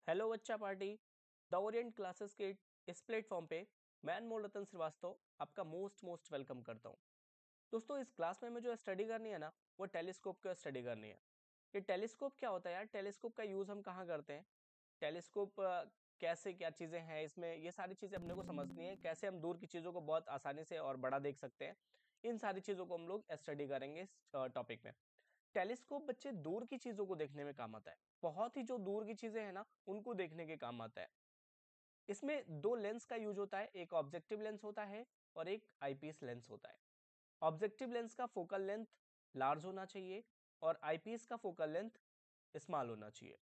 Hello बच्चा party. The Orient classes के इस प्लेटफॉर्म पे मैं अनमोल रतन श्रीवास्तव आपका मोस्ट वेलकम करता हूँ। दोस्तों, इस क्लास में मुझे जो स्टडी करनी है ना, वो टेलीस्कोप की स्टडी करनी है। ये टेलीस्कोप क्या होता है यार? टेलीस्कोप का यूज़ हम कहाँ करते हैं? टेलीस्कोप कैसे, क्या चीज़ें हैं इसमें, ये सारी चीज़ें अपने को समझनी है। कैसे हम दूर की चीज़ों को बहुत आसानी से और बड़ा देख सकते हैं, इन सारी चीज़ों को हम लोग स्टडी करेंगे इस टॉपिक में। टेलीस्कोप बच्चे दूर की चीज़ों को देखने में काम आता है। बहुत ही जो दूर की चीज़ें हैं ना, उनको देखने के काम आता है। इसमें दो लेंस का यूज होता है, एक ऑब्जेक्टिव लेंस होता है और एक आईपीएस लेंस होता है। ऑब्जेक्टिव लेंस का फोकल लेंथ लार्ज होना चाहिए और आईपीएस का फोकल लेंथ स्मॉल होना चाहिए।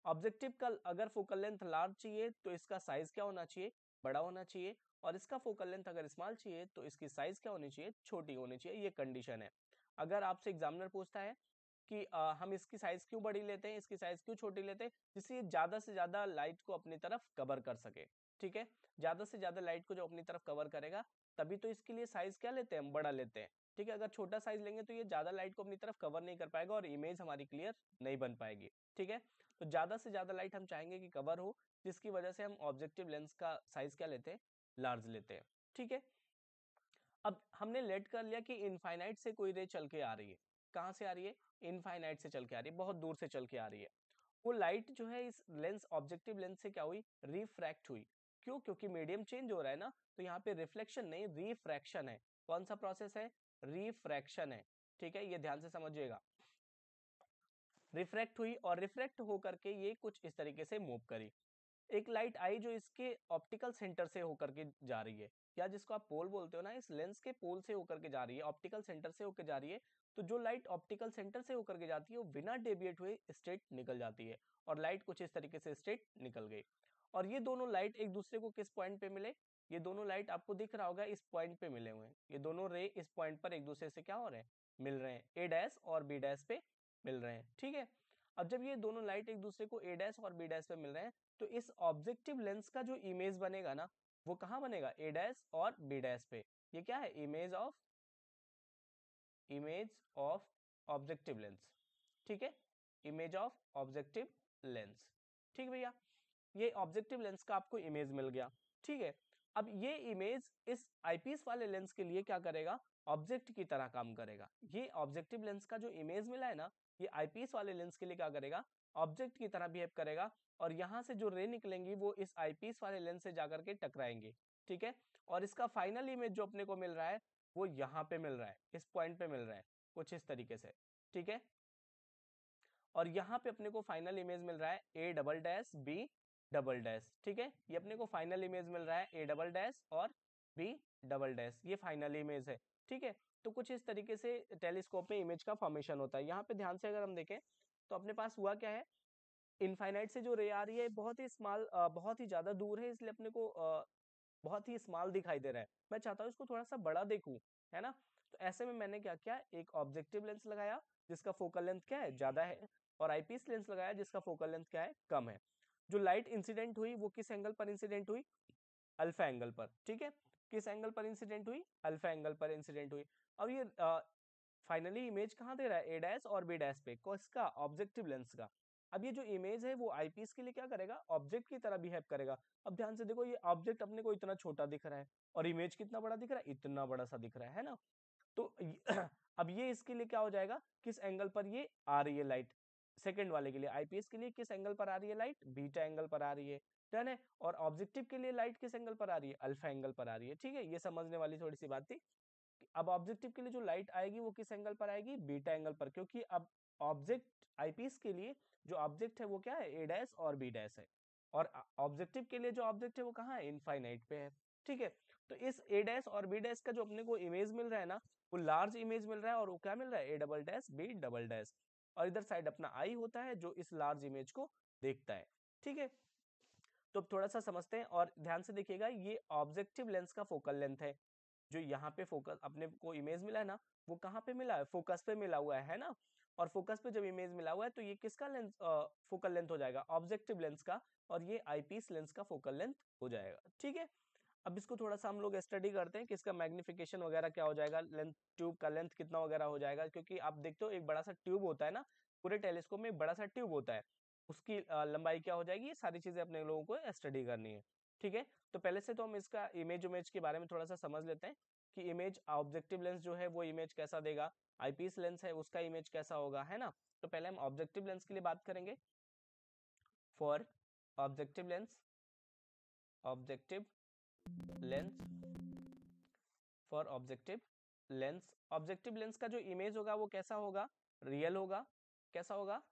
ऑब्जेक्टिव का अगर फोकल लेंथ लार्ज चाहिए तो इसका साइज क्या होना चाहिए? बड़ा होना चाहिए। और इसका फोकल लेंथ अगर स्मॉल चाहिए तो इसकी साइज क्या होनी चाहिए? छोटी होनी चाहिए। ये कंडीशन है। अगर आपसे एग्जामिनर पूछता है कि हम इसकी साइज क्यों बड़ी लेते हैं, इसकी साइज क्यों छोटी लेते हैं, जिससे ये ज्यादा से ज्यादा लाइट को अपनी तरफ कवर कर सके। ठीक है, ज्यादा से ज्यादा लाइट को जो अपनी तरफ कवर करेगा, तभी तो इसके लिए साइज क्या लेते हैं? हम बड़ा लेते हैं। ठीक है, अगर छोटा साइज लेंगे तो ये ज्यादा लाइट को अपनी तरफ कवर नहीं कर पाएगा और इमेज हमारी क्लियर नहीं बन पाएगी। ठीक है, तो ज्यादा से ज्यादा लाइट हम चाहेंगे कि कवर हो, जिसकी वजह से हम ऑब्जेक्टिव लेंस का साइज क्या लेते हैं? लार्ज लेते हैं। ठीक है, अब हमने लेट कर लिया कि इनफाइनाइट से कोई रे चल के आ रही है। कहाँ से आ रही है? इनफाइनाइट से चल के आ रही है, बहुत दूर से चल के आ रही है। वो लाइट जो है इस लेंस, ऑब्जेक्टिव लेंस से क्या हुई? रिफ्रैक्ट हुई। क्यों? क्योंकि मीडियम चेंज हो रहा है ना, तो यहाँ पे रिफ्लेक्शन नहीं, रिफ्रैक्शन है। कौन सा प्रोसेस है? रिफ्रैक्शन है। ठीक है, ये ध्यान से समझिएगा। रिफ्रैक्ट हुई और रिफ्रैक्ट होकर के ये कुछ इस तरीके से मूव करी। एक लाइट आई जो इसके ऑप्टिकल सेंटर से होकर के जा रही है, या जिसको आप पोल बोलते हो ना, इस लेंस के पोल से होकर के जा रही है, ऑप्टिकल सेंटर से होकर जा रही है। तो जो लाइट ऑप्टिकल सेंटर से होकर के जाती है वो बिना डेविएट हुए स्ट्रेट निकल जाती है, और लाइट कुछ इस तरीके से स्ट्रेट निकल गई। और ये दोनों लाइट एक दूसरे को किस पॉइंट पे मिले? ये दोनों लाइट आपको दिख रहा होगा, इस पॉइंट पे मिले हुए हैं। ये दोनों रे इस पॉइंट पर एक दूसरे से क्या हो रहे हैं? मिल रहे हैं। ए डैश और बी डैश पे मिल रहे हैं। ठीक है, अब जब ये दोनों लाइट एक दूसरे को ए डैश और बी डैश पे मिल रहे हैं, तो इस ऑब्जेक्टिव लेंस का जो इमेज बनेगा ना, वो कहाँ बनेगा? ए डैश और बी डैश पे। ये क्या है? Image of objective lens. ठीक है, इमेज ऑफ ऑब्जेक्टिव लेंस। ठीक भैया, ये ऑब्जेक्टिव लेंस का आपको इमेज मिल गया। ठीक है, अब ये इमेज इस आईपीएस वाले लेंस के लिए क्या करेगा? ऑब्जेक्ट की तरह काम करेगा। ये ऑब्जेक्टिव लेंस का जो इमेज मिला है ना, ये आईपीएस वाले लेंस के लिए क्या करेगा? ऑब्जेक्ट की तरह बिहेव करेगा। और यहाँ से जो रे निकलेंगी वो इस आईपीएस वाले लेंस से जाकर के टकराएंगे। ठीक है, और इसका फाइनल इमेज जो अपने को मिल रहा है, वो यहाँ पे मिल रहा है, इस पॉइंट पे मिल रहा है, कुछ इस तरीके से। ठीक है, और यहाँ पे अपने को फाइनल इमेज मिल रहा है A double dash B double dash. ठीक है, ये अपने को फाइनल इमेज मिल रहा है ए डबल डैश और बी डबल डैश, ये फाइनल इमेज है। ठीक है, तो कुछ इस तरीके से टेलीस्कोप में इमेज का फॉर्मेशन होता है। यहाँ पे ध्यान से अगर हम देखें तो अपने पास हुआ क्या है? इनफाइनाइट से जो रे आ रही है बहुत ही स्मॉल, बहुत ही ज्यादा दूर है, इसलिए अपने को बहुत ही स्मॉल दिखाई दे रहा है। मैं चाहता हूँ इसको थोड़ा सा बड़ा देखूं, है ना? तो ऐसे में मैंने क्या किया, एक ऑब्जेक्टिव लेंस लगाया जिसका फोकल लेंथ क्या है? ज्यादा है, और आईपीएस लेंस लगाया जिसका फोकल लेंथ क्या है? कम है। जो लाइट इंसिडेंट हुई वो किस एंगल पर इंसिडेंट हुई? अल्फा एंगल पर। ठीक है, किस एंगल पर इंसिडेंट हुई? अल्फा एंगल पर इंसिडेंट हुई। अब ये फाइनली इमेज कहाँ दे रहा है? ए डैश और बी डैश पे, किसका? ऑब्जेक्टिव लेंस का। अब ये जो इमेज है वो आईपीएस के लिए क्या करेगा? ऑब्जेक्ट की तरह बिहेव करेगा। अब ध्यान से देखो, ये ऑब्जेक्ट अपने को इतना छोटा दिख रहा है और इमेज कितना बड़ा दिख रहा है? इतना बड़ा सा दिख रहा है ना? तो अब ये इसके लिए क्या हो जाएगा? किस एंगल पर ये आ रही है लाइट? सेकंड वाले के लिए, आईपीएस के लिए किस एंगल पर आ रही है लाइट? बीटा एंगल पर आ रही है। डन है। और ऑब्जेक्टिव के लिए लाइट किस एंगल पर आ रही है? अल्फा एंगल पर आ रही है। ठीक है, ये समझने वाली थोड़ी सी बात थी। अब ऑब्जेक्टिव के लिए जो लाइट आएगी वो किस एंगल पर आएगी? बीटा एंगल पर, क्योंकि अब ऑब्जेक्ट आईपीएस के लिए जो ऑब्जेक्ट है वो क्या है? ए डैश और बी डैश है। और ऑब्जेक्टिव के लिए जो ऑब्जेक्ट है वो कहाँ है? इनफाइनाइट पे है। ठीक है, तो इस ए डैश और बी डैश का जो अपने को इमेज मिल रहा है ना, वो लार्ज इमेज मिल रहा है। और वो क्या मिल रहा है? A double dash B double dash. और इधर साइड अपना आई होता है जो इस लार्ज इमेज को देखता है। ठीक है, तो अब थोड़ा सा समझते हैं और ध्यान से देखिएगा। ये ऑब्जेक्टिव लेंस का फोकल लेंथ है। जो यहाँ पे फोकस अपने को इमेज मिला है ना, वो कहाँ पे मिला है? फोकस पे मिला हुआ है ना? और फोकस पे जब इमेज मिला हुआ है तो ये किसका लेंस, फोकल लेंथ हो जाएगा? ऑब्जेक्टिव लेंस का। और ये आईपीस लेंस का फोकल लेंथ हो जाएगा। ठीक है, अब इसको थोड़ा सा हम लोग स्टडी करते हैं कि इसका मैग्निफिकेशन वगैरह क्या हो जाएगा, लेंथ, ट्यूब का लेंथ कितना वगैरह हो जाएगा। क्योंकि आप देखते हो एक बड़ा सा ट्यूब होता है ना, पूरे टेलीस्कोप में एक बड़ा सा ट्यूब होता है। उसकी लंबाई क्या हो जाएगी, ये सारी चीजें अपने लोगों को स्टडी करनी है। ठीक है, तो पहले से तो हम इसका इमेज के बारे में थोड़ा सा समझ लेते हैं कि इमेज ऑब्जेक्टिव लेंस जो है वो इमेज कैसा देगा, आईपीस लेंस है उसका इमेज कैसा होगा, है ना। तो पहले हम ऑब्जेक्टिव लेंस के लिए बात करेंगे। For objective lens, objective lens, for objective lens, objective lens का जो इमेज होगा वो कैसा होगा, रियल होगा। कैसा होगा,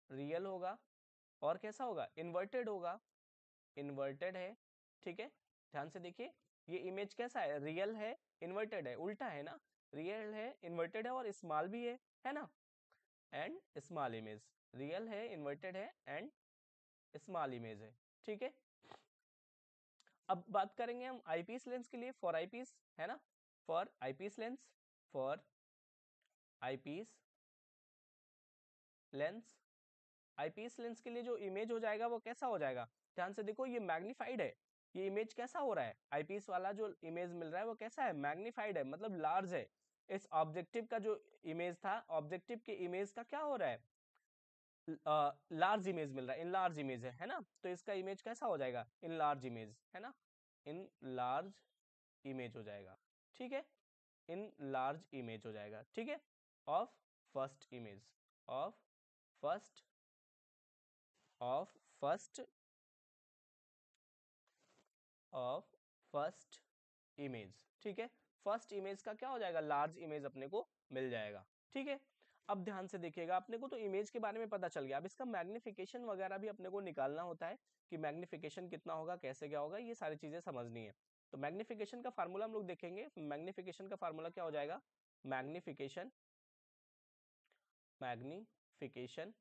रियल होगा। और कैसा होगा, इन्वर्टेड होगा। इन्वर्टेड है, ठीक है। ध्यान से देखिए, ये इमेज कैसा है, रियल है, इन्वर्टेड है, उल्टा है ना, रियल है, इन्वर्टेड है और स्मॉल भी है ना, एंड स्मॉल इमेज। रियल है, इन्वर्टेड है एंड स्मॉल इमेज है, ठीक है। अब बात करेंगे हम आईपीस लेंस के लिए, फॉर आईपीस, है ना, for eyepiece lens, for eyepiece lens, eyepiece lens के लिए जो इमेज हो जाएगा वो कैसा हो जाएगा, ध्यान से देखो, ये मैग्नीफाइड है। ये इमेज कैसा हो रहा है, आईपीस वाला जो इमेज मिल रहा है वो कैसा है, मैग्नीफाइड है, मतलब लार्ज है। इस ऑब्जेक्टिव का जो इमेज था, ऑब्जेक्टिव के इमेज का क्या हो रहा है, लार्ज इमेज मिल रहा है, इन लार्ज इमेज है ना। तो इसका इमेज कैसा हो जाएगा, इन लार्ज इमेज, है ना, इन लार्ज इमेज हो जाएगा, ठीक है, इन लार्ज इमेज हो जाएगा, ठीक है, of first image, of first, of first, of first image, ठीक है। फर्स्ट इमेज का क्या हो जाएगा, लार्ज इमेज अपने को मिल जाएगा, ठीक है। अब ध्यान से देखिएगा, अपने को तो इमेज के बारे में पता चल गया, अब इसका मैग्निफिकेशन वगैरह भी अपने को निकालना होता है कि मैग्निफिकेशन कितना होगा, कैसे क्या होगा, ये सारी चीजें समझनी है। तो मैग्निफिकेशन का फार्मूला हम लोग देखेंगे। मैग्निफिकेशन का फार्मूला क्या हो जाएगा, मैग्निफिकेशन, मैग्निफिकेशन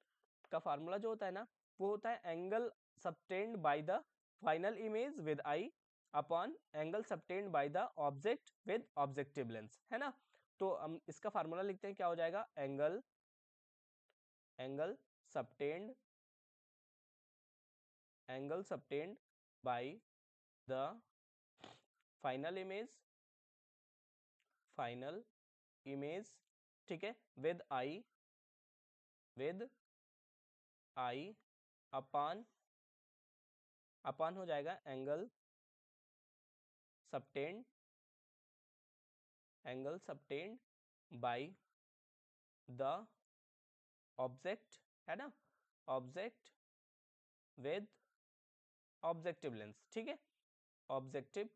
का फार्मूला जो होता है ना, वो होता है angle subtended by the final image with I upon angle subtended by the object with objective lens, है ना। तो हम इसका फार्मूला लिखते हैं, क्या हो जाएगा, angle, angle subtend, angle subtended by the final image, final image, ठीक है, with I, with I upon, upon हो जाएगा angle subtend, angle subtended by the object, है ना, ऑब्जेक्ट विद ऑब्जेक्टिव लेंस, ठीक है, ऑब्जेक्टिव,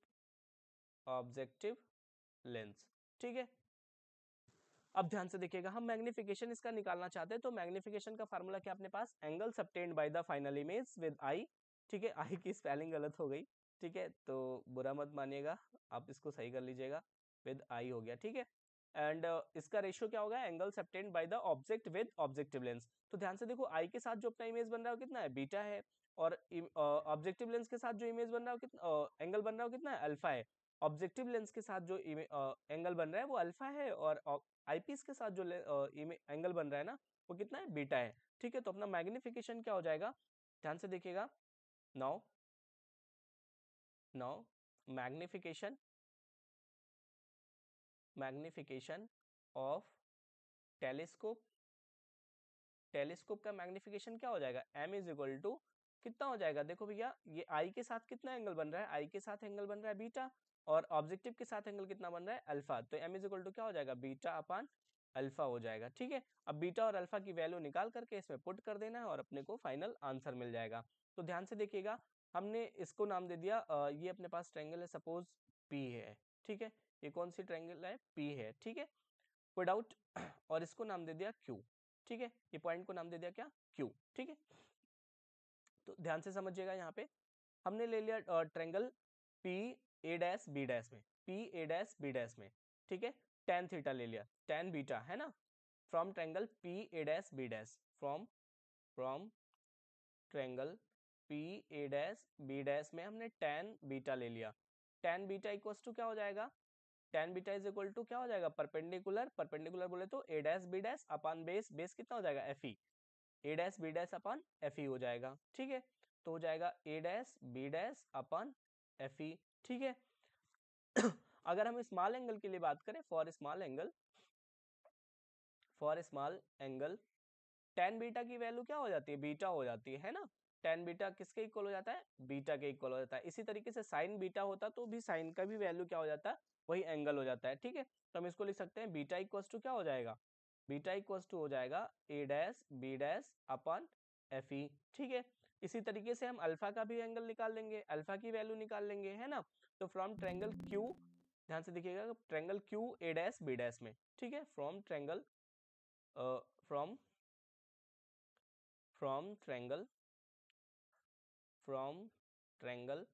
ऑब्जेक्टिव लेंस, ठीक है। अब ध्यान से देखिएगा, हम मैग्निफिकेशन इसका निकालना चाहते हैं, तो मैग्निफिकेशन का फार्मूला क्या अपने पास, angle subtended by the final image with eye, ठीक है, आई की स्पेलिंग गलत हो गई, ठीक है, तो बुरा मत मानिएगा, आप इसको सही कर लीजिएगा, विद आई हो गया, ठीक है। एंड इसका रेशियो क्या होगा, angle subtended by the object with objective lens. तो ध्यान से देखो, आई के साथ जो अपना इमेज बन रहा है वो कितना है, बीटा है, और ऑब्जेक्टिव लेंस के साथ जो इमेज बन रहा है वो कितना, एंगल बन रहा है वो कितना है, अल्फा है। ऑब्जेक्टिव लेंस के साथ जो एंगल बन रहा है वो अल्फा है, और आईपीस के साथ जो एंगल बन रहा है ना वो कितना है, बीटा है, ठीक है। तो अपना मैग्निफिकेशन क्या हो जाएगा, ध्यान से देखिएगा, now, now magnification, magnification of telescope, telescope का मैग्निफिकेशन क्या हो जाएगा, m इज इक्वल टू कितना हो जाएगा, देखो भैया, ये आई के साथ कितना एंगल बन रहा है, आई के साथ एंगल बन रहा है बीटा, और ऑब्जेक्टिव के साथ एंगल कितना बन रहा है, अल्फा। तो m इज इक्वल टू क्या हो जाएगा, बीटा अपान अल्फा हो जाएगा, ठीक है। अब बीटा और अल्फा की वैल्यू निकाल करके इसमें पुट कर देना है और अपने को फाइनल आंसर मिल जाएगा। तो ध्यान से देखिएगा, हमने इसको नाम दे दिया, ये अपने पास ट्रायंगल है, सपोज पी है, ठीक है, ये कौन सी ट्रायंगल है, पी है, ठीक है, पुट आउट, और इसको नाम दे दिया क्यू, ठीक है, ये पॉइंट को नाम दे दिया क्या, क्यू, ठीक है। तो ध्यान से समझिएगा, यहाँ पे हमने ले लिया triangle P A dash B dash में, P A dash B dash में, ठीक है, टेन थीटा ले लिया, टेन बीटा, है ना, from triangle P A dash B dash, from, from triangle P A dash B dash में हमने टेन बीटा ले लिया, टेन बीटा इक्वल्स टू क्या हो जाएगा, tan beta is equal to क्या हो जाएगा, परपेंडिकुलर, परपेंडिकुलर बोले तो A dash B dash upon base, base कितना हो जाएगा, F E, A dash B dash upon F E हो जाएगा, ठीक है। तो हो जाएगा A dash B dash upon F E, ठीक है। अगर हम स्मॉल एंगल के लिए बात करें, for small angle, for small angle, tan beta की वैल्यू क्या हो जाती है, बीटा हो जाती है ना। टेन बीटा किसके इक्वल हो जाता है, बीटा के इक्वल हो जाता है। इसी तरीके से साइन बीटा होता तो भी साइन का भी वैल्यू क्या हो जाता है, वही एंगल हो जाता है। ठीक है, तो हम इसको लिख सकते हैं बीटा इक्वल टू क्या हो जाएगा, बीटा इक्वल टू हो जाएगा A dash B dash upon F E. ठीक है, इसी तरीके से हम अल्फा का भी एंगल निकाल लेंगे, अल्फा की वैल्यू निकाल लेंगे, है ना। तो फ्रॉम ट्रायंगल क्यू, ध्यान से देखिएगा, triangle Q A dash B dash में, ठीक है, from triangle from from triangle from triangle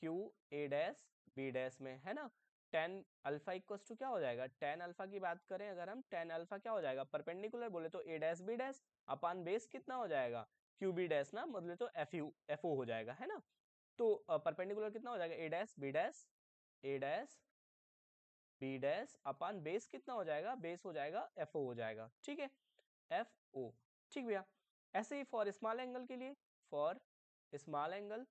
Q A dash B dash में, है ना। टेन अल्फा इक्वल्स टू क्या हो जाएगा, टेन अल्फा की बात करें अगर हम, टेन अल्फा क्या हो जाएगा, परपेंडिकुलर बोले तो A dash B dash upon base कितना हो जाएगा, क्यू बी डैश ना, मतलब तो एफ ओ हो जाएगा, है ना। तो परपेंडिकुलर कितना हो जाएगा, A dash B dash, A dash B dash upon base कितना हो जाएगा, बेस हो जाएगा एफ ओ हो जाएगा। ठीक है, एफ ओ। ठीक भैया, ऐसे ही फॉर स्मॉल एंगल के लिए, for small angle,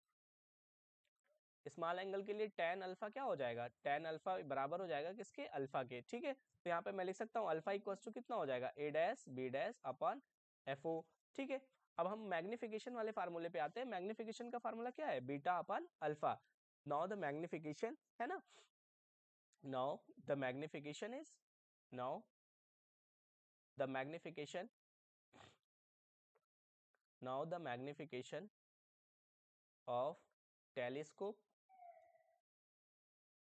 small angle के लिए टेन अल्फा क्या हो जाएगा, टेन अल्फा बराबर हो जाएगा किसके, अल्फा के। ठीक है, तो यहाँ पे मैं लिख सकता हूँ अल्फा इक्वल टू कितना हो जाएगा, A dash B dash upon F O. ठीक है, अब हम मैग्निफिकेशन वाले फार्मूले पे आते हैं। मैग्निफिकेशन का फार्मूला क्या है, beta upon alpha. Now the magnification, है ना, now the magnification is, now the magnification, now the magnification of telescope,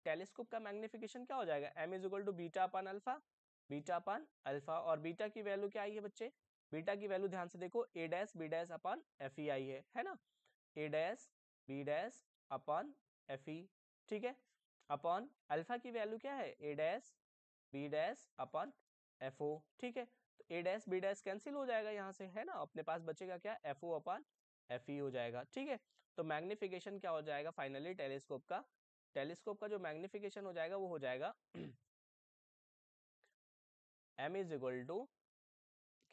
telescope का मैग्निफिकेशन क्या हो जाएगा, m is equal to beta upon alpha, beta upon alpha. और beta की value क्या आई है बच्चे, बीटा की वैल्यू ध्यान से देखो, A dash B dash upon F E आई है ना, A dash B dash upon F E. ठीक है, अपॉन अल्फा की वैल्यू क्या है, A dash B dash upon F O. ठीक है, तो A dash B dash cancel हो जाएगा यहाँ से, है ना, अपने पास बचेगा क्या, F O upon F E हो जाएगा। ठीक है, तो मैग्निफिकेशन क्या हो जाएगा फाइनली टेलीस्कोप का, टेलीस्कोप का जो मैग्निफिकेशन हो जाएगा वो हो जाएगा m इज इक्वल टू,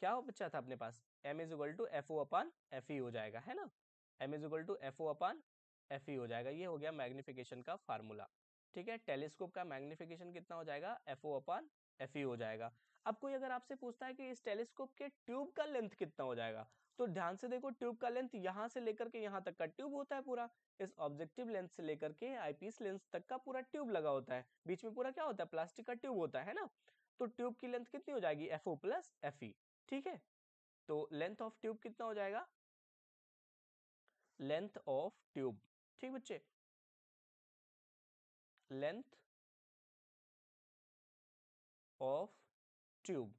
क्या बचा था अपने पास, m is equal to F O upon F E हो जाएगा, है ना, m is equal to F O upon F E हो जाएगा। ये हो गया मैग्निफिकेशन का फार्मूला। ठीक है, टेलीस्कोप का मैग्निफिकेशन कितना हो जाएगा, F O upon F E हो जाएगा। अब कोई अगर आपसे पूछता है कि इस टेलीस्कोप के ट्यूब का लेंथ कितना हो जाएगा, तो ध्यान से देखो, ट्यूब का लेंथ यहाँ से लेकर के यहाँ तक का ट्यूब होता है पूरा, इस ऑब्जेक्टिव लेंस से लेकर के आईपीस लेंस तक का पूरा ट्यूब लगा होता है, बीच में पूरा क्या होता है, प्लास्टिक का ट्यूब होता है ना। तो ट्यूब की लेंथ कितनी हो जाएगी, F O plus F E. ठीक है, तो लेंथ ऑफ ट्यूब कितना हो जाएगा, लेंथ ऑफ ट्यूब, ठीक बच्चे, लेंथ ऑफ ट्यूब,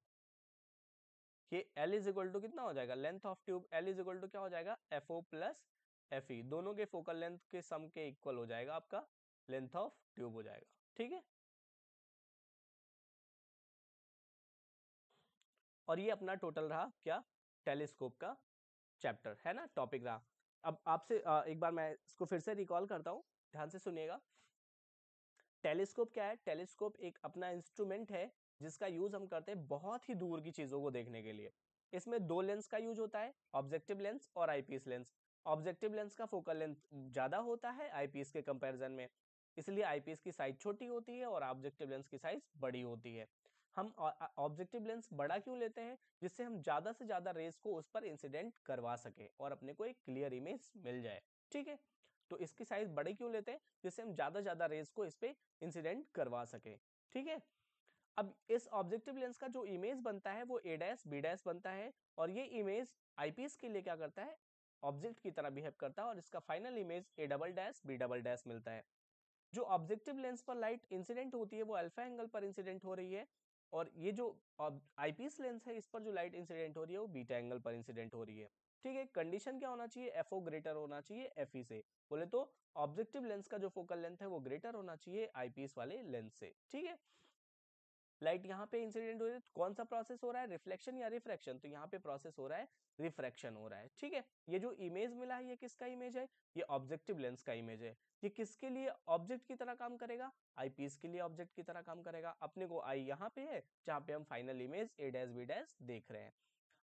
ये L इज इक्वल टू कितना हो जाएगा, length of tube L is equal to क्या हो जाएगा, F O plus F E, दोनों के फोकल लेंथ के सम के इक्वल हो जाएगा आपका लेंथ ऑफ ट्यूब हो जाएगा। ठीक है, और ये अपना टोटल रहा क्या, टेलीस्कोप का चैप्टर, है ना, टॉपिक रहा। अब आपसे एक बार मैं इसको फिर से रिकॉल करता हूँ, ध्यान से सुनिएगा। टेलीस्कोप क्या है, टेलीस्कोप एक अपना इंस्ट्रूमेंट है जिसका यूज हम करते हैं बहुत ही दूर की चीजों को देखने के लिए। इसमें दो लेंस का यूज होता है, ऑब्जेक्टिव लेंस और आईपीस लेंस। ऑब्जेक्टिव लेंस का फोकल लेंथ ज्यादा होता है आईपीस के कंपैरिजन में, इसलिए आईपीस की साइज छोटी होती है और ऑब्जेक्टिव लेंस की साइज बड़ी होती है। हम ऑब्जेक्टिव लेंस बड़ा क्यों लेते हैं, जिससे हम ज्यादा से ज्यादा रेस को उस पर इंसिडेंट करवा सके और अपने को एक क्लियर इमेज मिल जाए। ठीक है, तो इसकी साइज बड़ी क्यों लेते हैं, जिससे हम ज्यादा रेस को इस पे इंसिडेंट करवा सके। ठीक है, अब इस ऑब्जेक्टिव लेंस का जो इमेज बनता है वो ए डैश बी डैश बनता है, और ये इमेज आईपीएस के लिए क्या करता है, ऑब्जेक्ट की तरह बिहेव करता है, और इसका final image A double dash B double dash मिलता है। जो ऑब्जेक्टिव लेंस पर लाइट इंसिडेंट होती है वो अल्फा एंगल पर इंसिडेंट हो रही है, और ये जो आईपीएस लेंस है इस पर जो लाइट इंसिडेंट हो रही है वो बीटा एंगल पर इंसिडेंट हो रही है। ठीक है, कंडीशन क्या होना चाहिए, एफओ ग्रेटर होना चाहिए एफई से, बोले तो ऑब्जेक्टिव लेंस का जो फोकल लेंथ है वो ग्रेटर होना चाहिए आईपीएस वाले लेंस से। ठीक है, लाइट यहाँ पे इंसिडेंट हो रही है तो कौन सा प्रोसेस हो रहा है, रिफ्लेक्शन या रिफ्रैक्शन, तो यहाँ पे प्रोसेस हो रहा है रिफ्रैक्शन हो रहा है। ठीक है, ये जो इमेज मिला है ये किसका इमेज है, ये ऑब्जेक्टिव लेंस का इमेज है। ये किसके लिए ऑब्जेक्ट की तरह काम करेगा, आईपीस के लिए ऑब्जेक्ट की तरह काम करेगा। अपने को आई यहाँ पे है जहाँ पे हम फाइनल इमेज ए डैश बी डैश देख रहे हैं।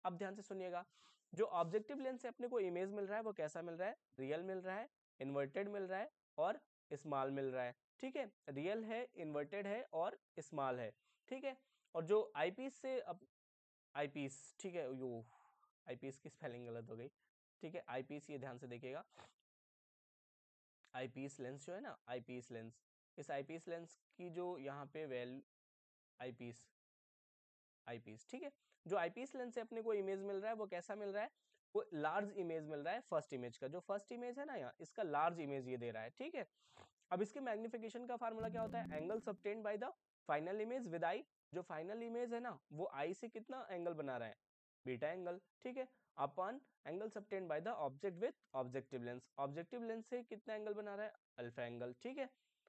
अब ध्यान से सुनिएगा, जो ऑब्जेक्टिव लेंस से अपने को इमेज मिल रहा है वो कैसा मिल रहा है, रियल मिल रहा है, इन्वर्टेड मिल रहा है और स्मॉल मिल रहा है। ठीक है, रियल है, इन्वर्टेड है और स्मॉल है। ठीक है, और जो आईपीस से अब आईपीस, ठीक है, यो आईपीस की स्पेलिंग गलत हो गई, ठीक है। आईपीस, ये ध्यान से देखिएगा, आईपीस लेंस जो है ना, आईपीस लेंस, इस आईपीस लेंस की जो यहाँ पे वैल्यू, आईपीस, आईपीस, ठीक है। जो आईपीस लेंस से अपने को इमेज मिल रहा है वो कैसा मिल रहा है, वो लार्ज इमेज मिल रहा है फर्स्ट इमेज का। जो फर्स्ट इमेज है ना यहाँ, इसका लार्ज इमेज ये दे रहा है, ठीक है। अब इसके मैग्निफिकेशन का फार्मूला क्या होता है, angle subtended by the final image with आई। जो फाइनल इमेज है ना वो आई से कितना एंगल बना रहा है, बीटा एंगल, ठीक है, अपन angle subtended by the object with objective lens, objective lens से कितना एंगल बना रहा है, अल्फा एंगल, ठीक है।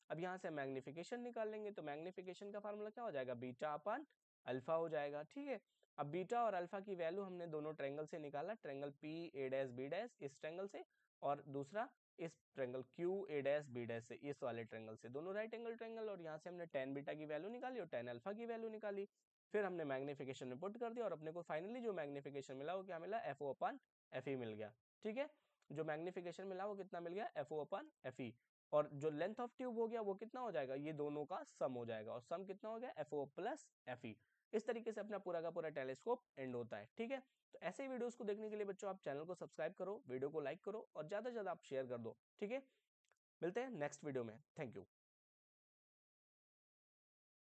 अब यहाँ से मैग्निफिकेशन निकाल लेंगे, तो मैग्निफिकेशन का फार्मूला क्या हो जाएगा, बीटा अपन अल्फा हो जाएगा, ठीक है। अब बीटा और अल्फा की वैल्यू हमने दोनों ट्रायंगल से निकाला, triangle P A dash B dash इस ट्रायंगल से, और दूसरा इस triangle Q A dash B dash से, इस वाले ट्रायंगल से, दोनों राइट एंगल ट्रायंगल। और यहाँ से हमने tan बीटा की वैल्यू निकाली और tan अल्फा की वैल्यू निकाली, फिर हमने मैग्निफिकेशन में पुट कर दिया और अपने को फाइनली जो मैग्निफिकेशन मिला वो क्या मिला, एफ ओ अपन एफ ई मिल गया, ठीक है। जो मैग्निफिकेशन मिला वो कितना मिल गया, एफ ओ अपन एफ ई। और जो लेंथ ऑफ ट्यूब हो गया वो कितना हो जाएगा, ये दोनों का सम हो जाएगा, और सम कितना हो गया, F O plus F E. इस तरीके से अपना पूरा का पूरा टेलीस्कोप एंड होता है, ठीक है। तो ऐसे ही वीडियोस को देखने के लिए बच्चों आप चैनल को सब्सक्राइब करो, वीडियो को लाइक करो और ज्यादा से ज्यादा आप शेयर कर दो, ठीक है। मिलते हैं नेक्स्ट वीडियो में, थैंक यू।